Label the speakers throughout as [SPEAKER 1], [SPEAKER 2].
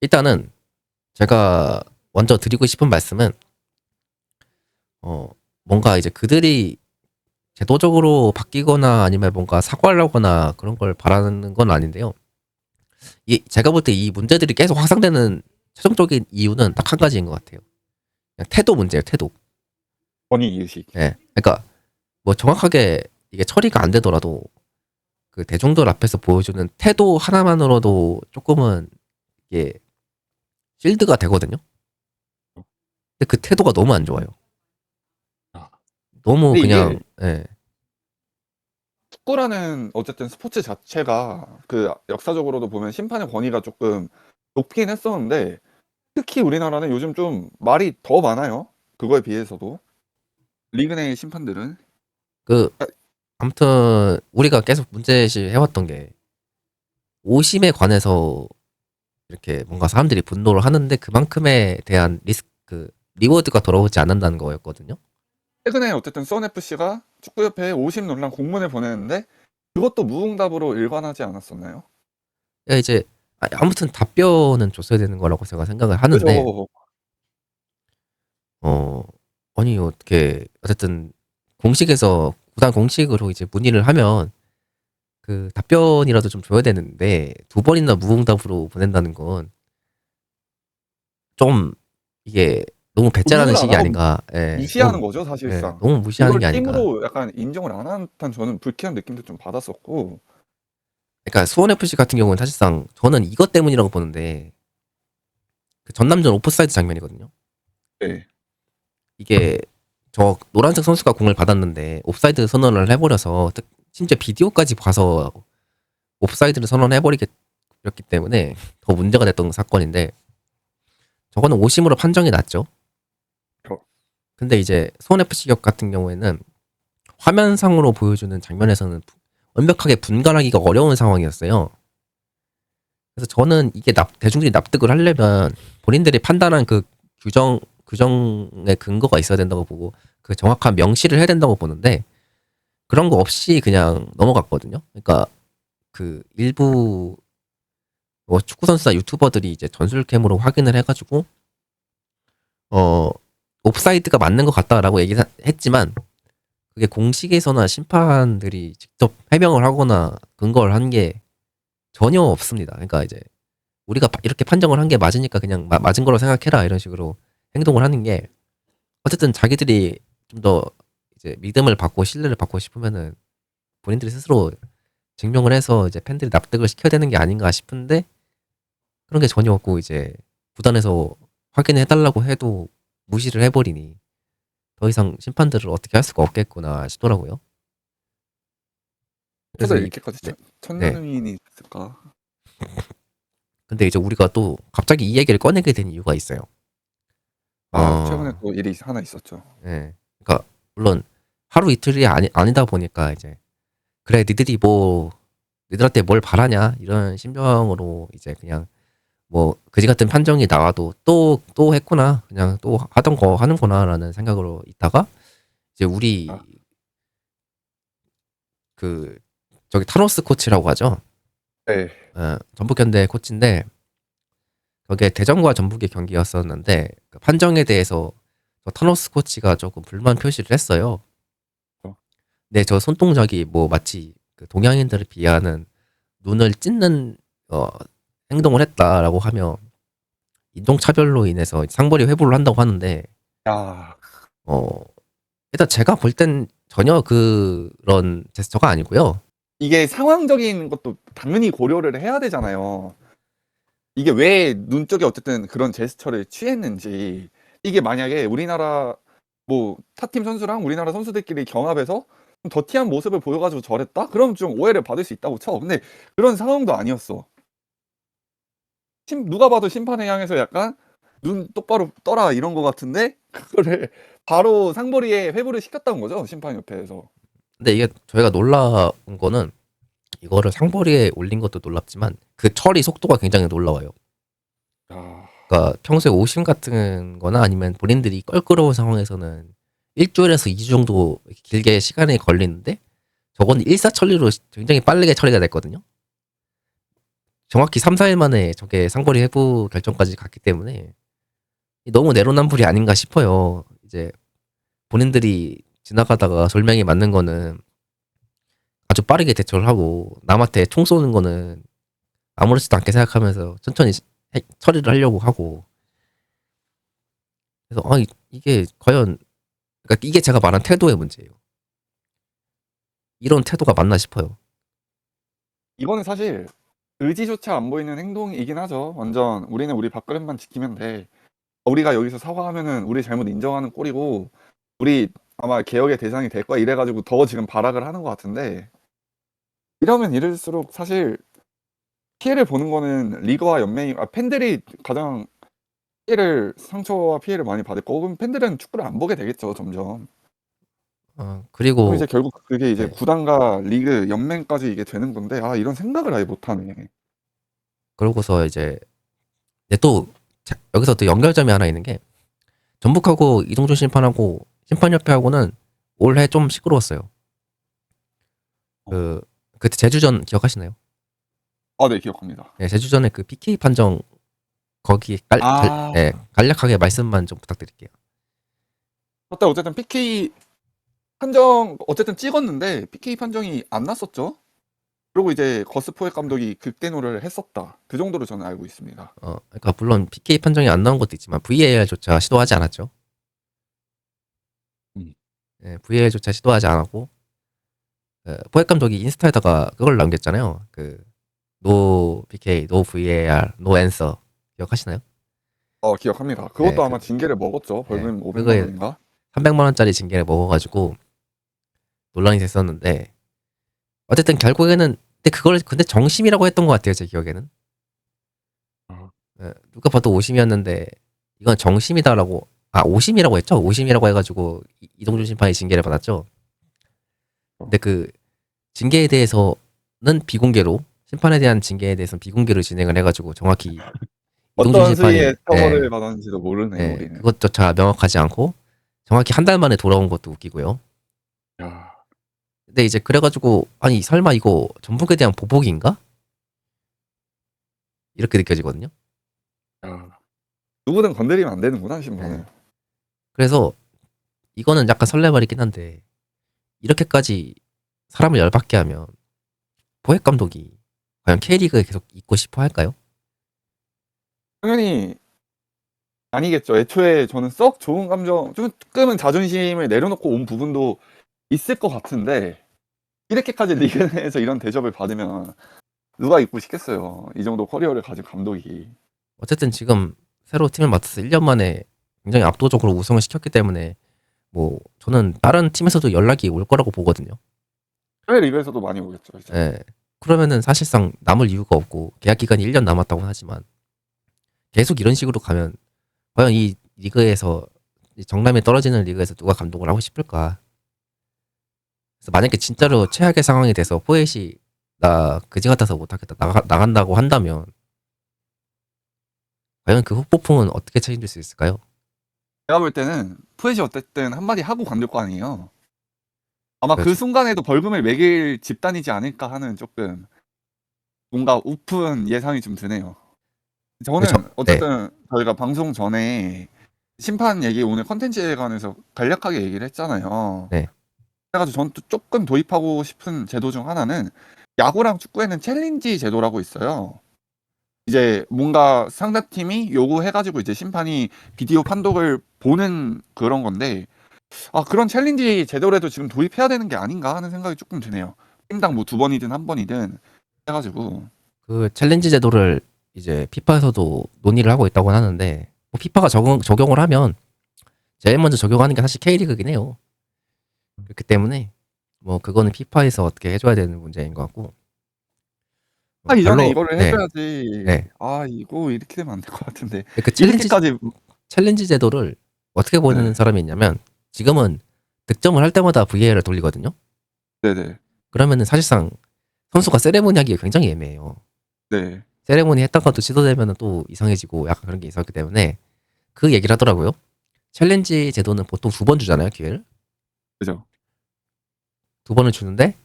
[SPEAKER 1] 일단은 제가 먼저 드리고 싶은 말씀은 어 뭔가 이제 그들이 제도적으로 바뀌거나 아니면 뭔가 사과를 하거나 그런 걸 바라는 건 아닌데요. 이 제가 볼 때 이 문제들이 계속 확산되는 최종적인 이유는 딱 한 가지인 것 같아요. 그냥 태도 문제예요, 태도.
[SPEAKER 2] 권위의식.
[SPEAKER 1] 예. 그러니까 뭐 정확하게 이게 처리가 안 되더라도 그 대중들 앞에서 보여주는 태도 하나만으로도 쪼끔은 이게 실드가 되거든요. 근데 그 태도가 너무 안 좋아요.
[SPEAKER 2] 아.
[SPEAKER 1] 너무
[SPEAKER 2] 근데
[SPEAKER 1] 그냥
[SPEAKER 2] 이게
[SPEAKER 1] 예.
[SPEAKER 2] 축구라는 어쨌든 스포츠 자체가 그 역사적으로도 보면 심판의 권위가 쪼끔 높긴 했었는데 특히 우리나라는 요즘 좀 말이 더 많아요, 그거에 비해서도. 리그 내 심판들은.
[SPEAKER 1] 그
[SPEAKER 2] 아
[SPEAKER 1] 아무튼 우리가 계속 문제시 해왔던 게 오심에 관해서 이렇게 뭔가 사람들이 분노를 하는데 그만큼에 대한 리워드가 돌아오지 않는다는 거였거든요.
[SPEAKER 2] 최근에 어쨌든 수원FC가 축구협회에 오심 논란 공문을 보냈는데 그것도 무응답으로 일관하지 않았었나요?
[SPEAKER 1] 예 이제 아무튼 답변은 줬어야 되는 거라고 제가 생각을 하는데
[SPEAKER 2] 그죠.
[SPEAKER 1] 어 아니 어떻게 어쨌든 공식에서 구단 공식으로 이제 문의를 하면 그 답변이라도 좀 줘야 되는데 두 번이나 무응답으로 보낸다는 건 좀 이게 너무 배째라는
[SPEAKER 2] 문의를 안
[SPEAKER 1] 식이
[SPEAKER 2] 하고
[SPEAKER 1] 아닌가. 예.
[SPEAKER 2] 무시하는 거죠,
[SPEAKER 1] 예.
[SPEAKER 2] 사실상.
[SPEAKER 1] 너무 무시하는
[SPEAKER 2] 이걸
[SPEAKER 1] 게 아닌가.
[SPEAKER 2] 팀으로 약간 인정을 안 하는 듯한 저는 불쾌한 느낌도 좀 받았었고.
[SPEAKER 1] 그러니까 수원 FC 같은 경우는 사실상 저는 이것 때문이라고 보는데 그 전남전 오프사이드 장면이거든요.
[SPEAKER 2] 네.
[SPEAKER 1] 이게 저 노란색 선수가 공을 받았는데 옵사이드 선언을 해버려서 심지어 비디오까지 봐서 옵사이드를 선언해 버리게 렸기 때문에 더 문제가 됐던 사건인데 저거는 오심으로 판정이 났죠.
[SPEAKER 2] 저
[SPEAKER 1] 근데 이제 수원 FC 격 같은 경우에는 화면상으로 보여주는 장면에서는 완벽하게 분간하기가 어려운 상황이었어요. 그래서 저는 이게 대중들이 납득을 하려면 본인들이 판단한 그 규정의 근거가 있어야 된다고 보고 그 정확한 명시를 해야 된다고 보는데 그런 거 없이 그냥 넘어갔거든요. 그러니까 그 일부 뭐 축구 선수나 유튜버들이 이제 전술캠으로 확인을 해가지고 어 옵사이드가 맞는 것 같다라고 얘기를 했지만 그게 공식에서나 심판들이 직접 해명을 하거나 근거를 한 게 전혀 없습니다. 그러니까 이제 우리가 이렇게 판정을 한 게 맞으니까 그냥 맞은 거로 생각해라 이런 식으로 행동을 하는 게 어쨌든 자기들이 좀 더 이제 믿음을 받고 신뢰를 받고 싶으면은 본인들이 스스로 증명을 해서 이제 팬들이 납득을 시켜야 되는 게 아닌가 싶은데 그런 게 전혀 없고 이제 구단에서 확인해 달라고 해도 무시를 해버리니 더 이상 심판들을 어떻게 할 수가 없겠구나 싶더라고요. 그래서
[SPEAKER 2] 어쩌다 이렇게까지
[SPEAKER 1] 네. 네.
[SPEAKER 2] 천년의인이 됐을까?
[SPEAKER 1] 근데 이제 우리가 또 갑자기 이 얘기를 꺼내게 된 이유가 있어요.
[SPEAKER 2] 아 최근에
[SPEAKER 1] 어,
[SPEAKER 2] 또 일이 하나 있었죠.
[SPEAKER 1] 예. 그러니까 물론 하루 이틀이 아니다 보니까 이제 그래 니들한테 뭘 바라냐 이런 심정으로 이제 그냥 뭐 그지 같은 판정이 나와도 또 했구나 그냥 또 하던 거 하는구나라는 생각으로 있다가 이제 우리
[SPEAKER 2] 아
[SPEAKER 1] 그 저기 타로스 코치라고 하죠.
[SPEAKER 2] 네.
[SPEAKER 1] 전북현대 코치인데 거기에 대전과 전북의 경기였었는데 그 판정에 대해서 타로스 코치가 조금 불만 표시를 했어요.
[SPEAKER 2] 어.
[SPEAKER 1] 네, 저 손동작이 뭐 마치 그 동양인들을 비하하는 눈을 찢는 어, 행동을 했다라고 하며 인종차별로 인해서 상벌이 회부를 한다고 하는데
[SPEAKER 2] 야.
[SPEAKER 1] 어, 일단 제가 볼 땐 전혀 그런 제스처가 아니고요.
[SPEAKER 2] 이게 상황적인 것도 당연히 고려를 해야 되잖아요. 이게 왜 눈 쪽에 어쨌든 그런 제스처를 취했는지. 이게 만약에 우리나라 뭐 타팀 선수랑 우리나라 선수들끼리 경합해서 좀 더티한 모습을 보여 가지고 저랬다? 그럼 좀 오해를 받을 수 있다고 쳐. 근데 그런 상황도 아니었어. 누가 봐도 심판을 향해서 약간 "눈 똑바로 떠라." 이런 것 같은데 그거를 바로 상벌위에 회부를 시켰다는 거죠, 심판협회에서.
[SPEAKER 1] 근데 이게 저희가 놀라운 거는 이거를 상벌위에 올린 것도 놀랍지만 그 처리 속도가 굉장히 놀라워요.
[SPEAKER 2] 야.
[SPEAKER 1] 그러니까 평소에 오심 같은 거나 아니면 본인들이 껄끄러운 상황에서는 1주일에서 2주 정도 길게 시간이 걸리는데 저거는 일사천리로 굉장히 빠르게 처리가 됐거든요. 정확히 3, 4일 만에 저게 상거리 회부 결정까지 갔기 때문에 너무 내로남불이 아닌가 싶어요. 이제 본인들이 지나가다가 돌멩이 맞는 거는 아주 빠르게 대처를 하고 남한테 총 쏘는 거는 아무렇지도 않게 생각하면서 천천히 처리를 하려고 하고 그래서 이게 과연 그러니까 이게 제가 말한 태도의 문제예요. 이런 태도가 맞나 싶어요.
[SPEAKER 2] 이거는 사실 의지조차 안 보이는 행동이긴 하죠. 완전 우리는 우리 밥그릇만 지키면 돼. 우리가 여기서 사과하면은 우리 잘못 인정하는 꼴이고 우리 아마 개혁의 대상이 될 거야 이래가지고 더 지금 발악을 하는 것 같은데 이러면 이럴수록 사실 피해를 보는 거는 리그와 연맹이 팬들이 가장 상처와 피해를 많이 받을 거고 그럼 팬들은 축구를 안 보게 되겠죠 점점. 그럼
[SPEAKER 1] 그리고
[SPEAKER 2] 이제 결국 그게 이제
[SPEAKER 1] 네.
[SPEAKER 2] 구단과 리그, 연맹까지 이게 되는 건데 이런 생각을 아예 못하네.
[SPEAKER 1] 그러고서 이제 근데 또 여기서 또 연결점이 하나 있는 게 전북하고 이동준 심판하고 심판협회하고는 올해 좀 시끄러웠어요. 그때 제주전 기억하시나요?
[SPEAKER 2] 네 기억합니다.
[SPEAKER 1] 네, 제주전에 그 PK 판정 거기 네, 간략하게 말씀만 좀 부탁드릴게요.
[SPEAKER 2] 그때 어쨌든 PK 판정 어쨌든 찍었는데 PK 판정이 안 났었죠. 그리고 이제 거스 포획 감독이 극대노를 했었다. 그 정도로 저는 알고 있습니다.
[SPEAKER 1] 그러니까 물론 PK 판정이 안 나온 것도 있지만 VAR조차 시도하지 않았죠. 네, VAR조차 시도하지 않았고 포획 감독이 인스타에다가 그걸 남겼잖아요. 노 PK, 노 VAR, 노 앤서 기억하시나요?
[SPEAKER 2] 기억합니다. 그것도
[SPEAKER 1] 네,
[SPEAKER 2] 아마 징계를 먹었죠. 벌금 500만
[SPEAKER 1] 그거에
[SPEAKER 2] 원인가?
[SPEAKER 1] 300만 원짜리 징계를 먹어가지고 논란이 됐었는데 어쨌든 결국에는 근데 정심이라고 했던 것 같아요 제 기억에는. 누가 봐도 오심이었는데 이건 정심이다라고 오심이라고 했죠. 오심이라고 해가지고 이동준 심판이 징계를 받았죠. 근데 그 징계에 대해서는 비공개로 심판에 대한 징계에 대해서는 비공개로 진행을 해가지고 정확히 이동준
[SPEAKER 2] 어떤
[SPEAKER 1] 심판이
[SPEAKER 2] 수위의 처벌을 받았는지도 모르네요. 우리는.
[SPEAKER 1] 그것조차 명확하지 않고 정확히 한 달 만에 돌아온 것도 웃기고요.
[SPEAKER 2] 야.
[SPEAKER 1] 근데 이제 그래가지고 설마 이거 전북에 대한 보복인가? 이렇게 느껴지거든요.
[SPEAKER 2] 누구든 건드리면 안 되는구나 신문은.
[SPEAKER 1] 그래서 이거는 약간 설레발이긴 한데 이렇게까지 사람을 열받게 하면 포획 감독이 과연 K리그에 계속 있고 싶어 할까요?
[SPEAKER 2] 당연히 아니겠죠. 애초에 저는 썩 좋은 감정, 조금은 자존심을 내려놓고 온 부분도 있을 것 같은데 이렇게까지 리그 내에서 이런 대접을 받으면 누가 있고 싶겠어요. 이 정도 커리어를 가진 감독이.
[SPEAKER 1] 어쨌든 지금 새로 팀을 맡아서 1년 만에 굉장히 압도적으로 우승을 시켰기 때문에 뭐 저는 다른 팀에서도 연락이 올 거라고 보거든요.
[SPEAKER 2] 해외 리그에서도 많이 오겠죠. 이제.
[SPEAKER 1] 예. 그러면은 사실상 남을 이유가 없고 계약 기간이 1년 남았다고 하지만 계속 이런 식으로 가면 과연 이 리그에서 정남에 떨어지는 리그에서 누가 감독을 하고 싶을까? 그래서 만약에 진짜로 최악의 상황이 돼서 포엣이 나 그지 같아서 못하겠다 나간다고 한다면 과연 그 후폭풍은 어떻게 책임질 수 있을까요?
[SPEAKER 2] 제가 볼 때는 푸엣이 어쨌든 한마디 하고 관둘 거 아니에요. 아마 그
[SPEAKER 1] 그렇죠.
[SPEAKER 2] 순간에도 벌금을 매길 집단이지 않을까 하는 조금 뭔가 우픈 예상이 좀 드네요. 저는
[SPEAKER 1] 네.
[SPEAKER 2] 어쨌든 저희가 방송 전에 심판 얘기 오늘 컨텐츠에 관해서 간략하게 얘기를 했잖아요.
[SPEAKER 1] 네.
[SPEAKER 2] 그래가지고 저는 또 조금 도입하고 싶은 제도 중 하나는 야구랑 축구에는 챌린지 제도라고 있어요. 이제 뭔가 상대팀이 요구해가지고 이제 심판이 비디오 판독을 보는 그런 건데 그런 챌린지 제도라도 지금 도입해야 되는 게 아닌가 하는 생각이 조금 드네요. 팀당 뭐 2번이든 1번이든 해가지고
[SPEAKER 1] 그 챌린지 제도를 이제 피파에서도 논의를 하고 있다고 하는데 뭐 피파가 적용을 하면 제일 먼저 적용하는 게 사실 K리그긴 해요. 그렇기 때문에 뭐 그거는 피파에서 어떻게 해줘야 되는 문제인 것 같고
[SPEAKER 2] 이전에 이거를 해줘야지.
[SPEAKER 1] 네.
[SPEAKER 2] 이거 이렇게 되면 안 될 것 같은데.
[SPEAKER 1] 그
[SPEAKER 2] 이렇게까지
[SPEAKER 1] 챌린지 제도를 어떻게 보는 사람이 있냐면 지금은 득점을 할 때마다 VAR을 돌리거든요.
[SPEAKER 2] 네네.
[SPEAKER 1] 그러면은 사실상 선수가 세레모니 하기가 굉장히 애매해요.
[SPEAKER 2] 네.
[SPEAKER 1] 세레모니 했다가도 취소되면 또 이상해지고 약간 그런 게 있었기 때문에 그 얘기를 하더라고요. 챌린지 제도는 보통 2번 주잖아요, 기회를.
[SPEAKER 2] 그죠.
[SPEAKER 1] 2번을 주는데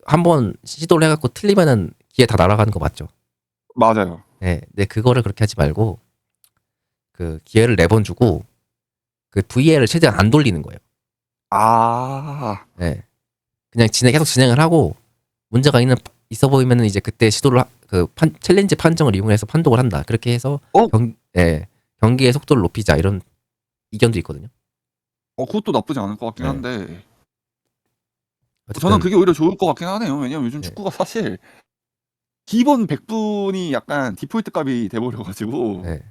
[SPEAKER 1] 한 번 시도를 해갖고 틀리면은 기회 다 날아가는 거 맞죠?
[SPEAKER 2] 맞아요.
[SPEAKER 1] 예. 근데 그거를 그렇게 하지 말고 그 기회를 4번 주고 그 VA를 최대한 안 돌리는 거예요.
[SPEAKER 2] 아.
[SPEAKER 1] 예. 그냥 계속 진행을 하고 문제가 있어 보이면은 이제 그때 시도를 챌린지 판정을 이용해서 판독을 한다. 그렇게 해서
[SPEAKER 2] 어?
[SPEAKER 1] 예. 경기의 속도를 높이자 이런 의견도 있거든요.
[SPEAKER 2] 그것도 나쁘지 않을 것 같긴
[SPEAKER 1] 예.
[SPEAKER 2] 한데 저는
[SPEAKER 1] 어쨌든
[SPEAKER 2] 그게 오히려 좋을 것 같긴 하네요. 왜냐면 요즘
[SPEAKER 1] 예.
[SPEAKER 2] 축구가 사실 기본 100분이 약간 디폴트 값이 돼 버려 가지고
[SPEAKER 1] 예.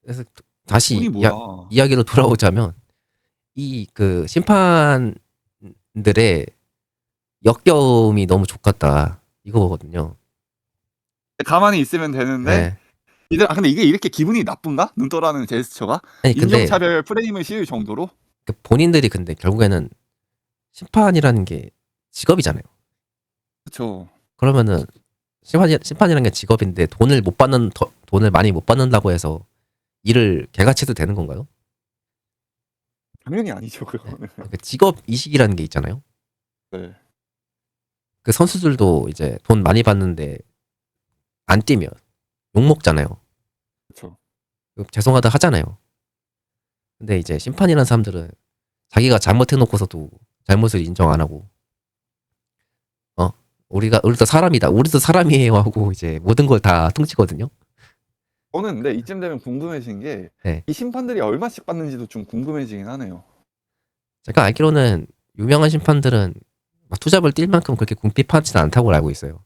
[SPEAKER 1] 그래서 다시
[SPEAKER 2] 운이 뭐야.
[SPEAKER 1] 이야기로 돌아오자면 이 그 심판들의 역겨움이 너무 족같다 이거거든요.
[SPEAKER 2] 가만히 있으면 되는데
[SPEAKER 1] 예.
[SPEAKER 2] 근데 이게 이렇게 기분이 나쁜가? 눈 떠라는 제스처가?
[SPEAKER 1] 아니 근데
[SPEAKER 2] 인종차별 프레임을 씌울 정도로?
[SPEAKER 1] 그 본인들이 근데 결국에는 심판이라는 게 직업이잖아요.
[SPEAKER 2] 그쵸.
[SPEAKER 1] 그러면은 심판이라는 게 직업인데 돈을 많이 못 받는다고 해서 일을 개같이 해도 되는 건가요?
[SPEAKER 2] 당연히 아니죠
[SPEAKER 1] 예.
[SPEAKER 2] 그거는.
[SPEAKER 1] 그 직업 이식이라는 게 있잖아요.
[SPEAKER 2] 네.
[SPEAKER 1] 그 선수들도 이제 돈 많이 받는데 안 뛰면 욕 먹잖아요.
[SPEAKER 2] 그쵸.
[SPEAKER 1] 죄송하다 하잖아요. 근데 이제 심판이라는 사람들은 자기가 잘못해놓고서도 잘못을 인정 안 하고, 우리도 사람이다. 우리도 사람이에요 하고 이제 모든 걸 다 퉁치거든요.
[SPEAKER 2] 저는 근데 이쯤 되면 궁금해진 게
[SPEAKER 1] 네.
[SPEAKER 2] 이 심판들이 얼마씩 받는지도 좀 궁금해지긴 하네요.
[SPEAKER 1] 제가 알기로는 유명한 심판들은 막 투잡을 뛸 만큼 그렇게 궁핍하지는 않다고 알고 있어요.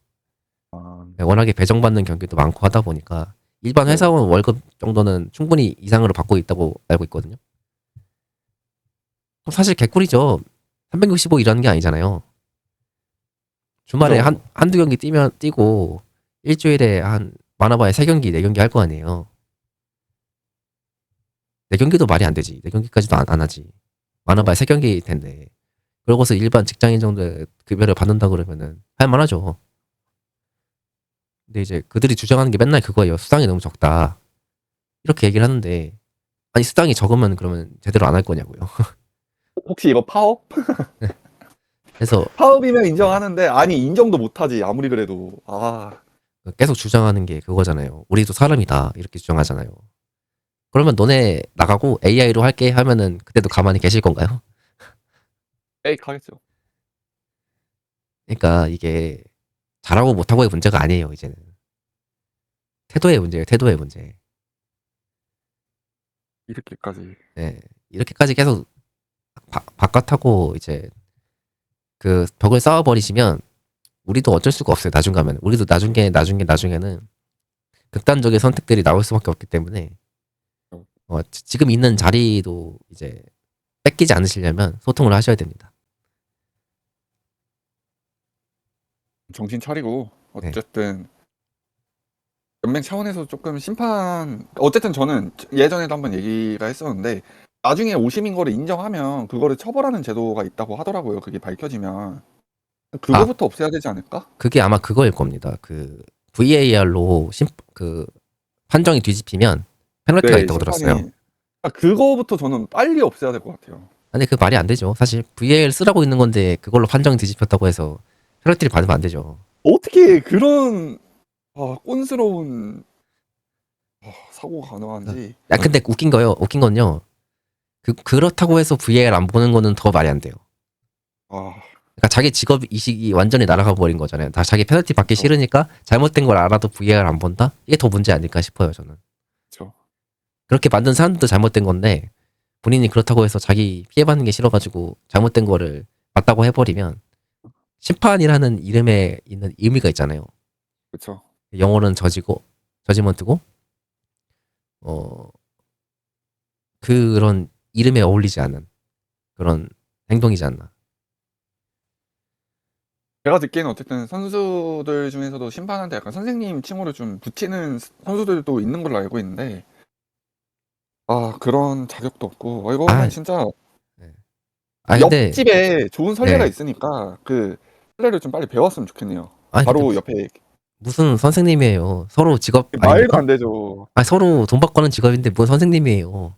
[SPEAKER 2] 아.
[SPEAKER 1] 네, 워낙에 배정받는 경기도 많고 하다 보니까 일반
[SPEAKER 2] 네.
[SPEAKER 1] 회사원 월급 정도는 충분히 이상으로 받고 있다고 알고 있거든요. 사실 개꿀이죠. 365 일하는 게 아니잖아요. 주말에
[SPEAKER 2] 그죠.
[SPEAKER 1] 한두 경기 뛰고 일주일에 많아봐야 3경기, 4경기 할 거 아니에요. 4경기도 말이 안 되지. 4경기까지도 안 하지. 많아봐야 3경기 텐데. 그러고서 일반 직장인 정도의 급여를 받는다 그러면은 할 만하죠. 근데 이제 그들이 주장하는 게 맨날 그거예요. 수당이 너무 적다. 이렇게 얘기를 하는데 아니 수당이 적으면 그러면 제대로 안 할 거냐고요.
[SPEAKER 2] 혹시 이거 파업?
[SPEAKER 1] 그래서
[SPEAKER 2] 파업이면
[SPEAKER 1] 네,
[SPEAKER 2] 인정하는데 아니 인정도 못 하지 아무리 그래도. 아.
[SPEAKER 1] 계속 주장하는 게 그거잖아요. 우리도 사람이다 이렇게 주장하잖아요. 그러면 너네 나가고 AI로 할게 하면은 그때도 가만히 계실 건가요?
[SPEAKER 2] 페이크하겠죠.
[SPEAKER 1] 그러니까 이게 잘하고 못하고의 문제가 아니에요 이제는. 태도의 문제예요. 태도의 문제.
[SPEAKER 2] 이렇게까지.
[SPEAKER 1] 네, 이렇게까지 계속 바깥하고 이제 그 벽을 쌓아버리시면 우리도 어쩔 수가 없어요. 나중 가면 우리도 나중에는 극단적인 선택들이 나올 수밖에 없기 때문에 지금 있는 자리도 이제 뺏기지 않으시려면 소통을 하셔야 됩니다.
[SPEAKER 2] 정신 차리고
[SPEAKER 1] 네.
[SPEAKER 2] 어쨌든 연맹 차원에서 조금 심판 어쨌든 저는 예전에도 한번 얘기가 했었는데 나중에 오심인 거를 인정하면 그거를 처벌하는 제도가 있다고 하더라고요. 그게 밝혀지면.
[SPEAKER 1] 아,
[SPEAKER 2] 그거부터 없애야 되지 않을까?
[SPEAKER 1] 그게 아마 그거일 겁니다. 그 VAR로 그 판정이 뒤집히면 페널티가
[SPEAKER 2] 네,
[SPEAKER 1] 있다고 들었어요.
[SPEAKER 2] 심판이 그거부터 저는 빨리 없애야 될 것 같아요.
[SPEAKER 1] 근데 그 말이 안 되죠. 사실 VAR 쓰라고 있는 건데 그걸로 판정이 뒤집혔다고 해서 페널티를 받으면 안 되죠.
[SPEAKER 2] 어떻게 그런 꼰스러운 사고가
[SPEAKER 1] 어.
[SPEAKER 2] 가능한지.
[SPEAKER 1] 근데 웃긴 건요. 그렇다고 해서 VAR 안 보는 거는 더 말이 안 돼요.
[SPEAKER 2] 아,
[SPEAKER 1] 그러니까 자기 직업 이식이 완전히 날아가 버린 거잖아요. 다 자기 페널티 받기
[SPEAKER 2] 그쵸,
[SPEAKER 1] 싫으니까 잘못된 걸 알아도 VAR 안 본다? 이게 더 문제 아닐까 싶어요, 저는.
[SPEAKER 2] 그쵸.
[SPEAKER 1] 그렇게 만든 사람들도 잘못된 건데 본인이 그렇다고 해서 자기 피해받는 게 싫어가지고 잘못된 거를 맞다고 해버리면 심판이라는 이름에 있는 의미가 있잖아요.
[SPEAKER 2] 그쵸.
[SPEAKER 1] 영어는 저지먼트고 어 그런 이름에 어울리지 않는 그런 행동이지 않나.
[SPEAKER 2] 제가 듣기에는 어쨌든 선수들 중에서도 심판한테 약간 선생님 칭호를 좀 붙이는 선수들도 있는 걸로 알고 있는데 그런 자격도 없고 이거는
[SPEAKER 1] 아,
[SPEAKER 2] 진짜
[SPEAKER 1] 네. 근데
[SPEAKER 2] 옆집에 좋은 선례가
[SPEAKER 1] 네.
[SPEAKER 2] 있으니까 그 선례를 좀 빨리 배웠으면 좋겠네요.
[SPEAKER 1] 근데
[SPEAKER 2] 바로 옆에
[SPEAKER 1] 무슨 선생님이에요. 서로 직업
[SPEAKER 2] 말도
[SPEAKER 1] 아닙니까?
[SPEAKER 2] 안 되죠.
[SPEAKER 1] 서로 돈 받고 하는 직업인데 뭔 선생님이에요.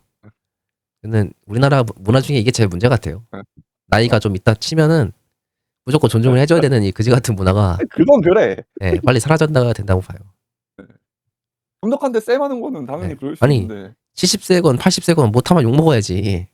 [SPEAKER 1] 저는 우리나라 문화 중에 이게 제일 문제 같아요.
[SPEAKER 2] 네.
[SPEAKER 1] 나이가
[SPEAKER 2] 아
[SPEAKER 1] 좀 있다 치면은 무조건 존중을 해줘야 되는 이 그지 같은 문화가
[SPEAKER 2] 그건 그래.
[SPEAKER 1] 예, 빨리 사라져야 된다고 봐요.
[SPEAKER 2] 감독한테 쎄 많은 거는 당연히
[SPEAKER 1] 네.
[SPEAKER 2] 그럴 수
[SPEAKER 1] 아니,
[SPEAKER 2] 있는데
[SPEAKER 1] 70세건 80세건 못하면 욕 먹어야지.